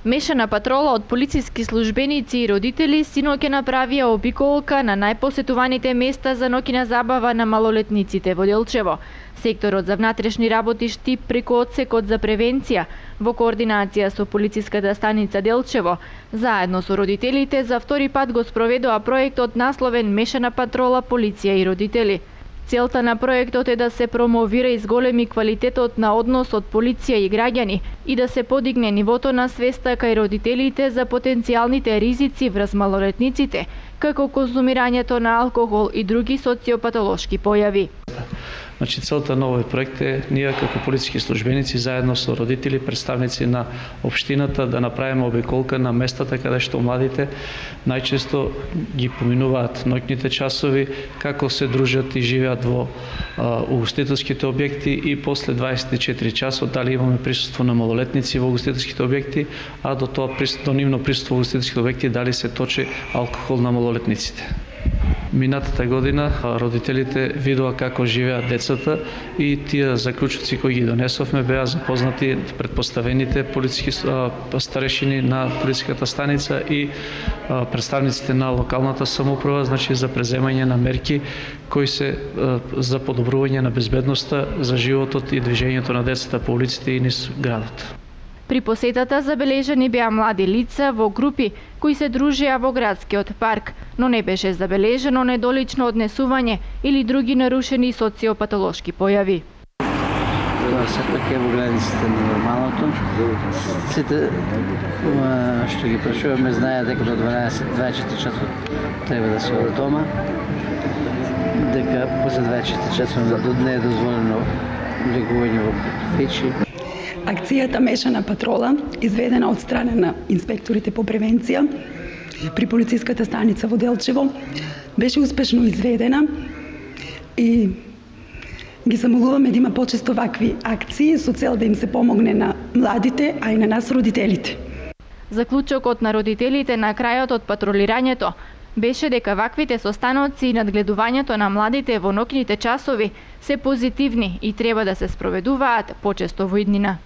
Мешана патрола од полициски службеници и родители синоќа направија обиколка на најпосетуваните места за ноќна забава на малолетниците во Делчево. Секторот за внатрешни работи Штип преку одсекот за превенција во координација со полициската станица Делчево, заедно со родителите за втори пат го спроведува проектот насловен Мешана патрола полиција и родители. Целта на проектот е да се промовира и зголеми квалитетот на односот полиција и граѓани и да се подигне нивото на свеста кај родителите за потенцијалните ризици врз малолетниците, како конзумирањето на алкохол и други социопатолошки појави. Значи, целта на овој проект е ние како полициски службеници заедно со родители, представници на општината да направиме обиколка на местата каде што младите најчесто ги поминуваат ноќните часови, како се дружат и живеат во угостителските објекти и после 24 часот дали имаме присуство на малолетници во угостителските објекти, а до нивно присуство во угостителските објекти дали се точи алкохол на малолетниците. Минатата година родителите видоа како живеат децата и тие заклучоци кои ги донесовме беа запознати претпоставените полициски старешини на полициската станица и представниците на локалната самоуправа, значи за преземање на мерки кои се за подобрување на безбедноста за животот и движењето на децата по улиците и низ градот. При посетата забележани беа млади лица во групи кои се дружеа во градскиот парк, но не беше забележено недолично однесување или други нарушени социопатолошки појави. Тоа сепак е во границите на нормалното. Сите што ги прашуваме знаеат дека до 24 часот треба да се оде дома, дека после 24 часот не е дозволено легување во кафечи. Акцијата Мешана патрола, изведена од страна на инспекторите по превенција при полициската станица во Делчево, беше успешно изведена и ги замолуваме да има почесто вакви акции со цел да им се помогне на младите, а и на нас родителите. Заклучокот на родителите на крајот од патролирањето беше дека ваквите состаноци и надгледувањето на младите во ноќните часови се позитивни и треба да се спроведуваат почесто во иднина.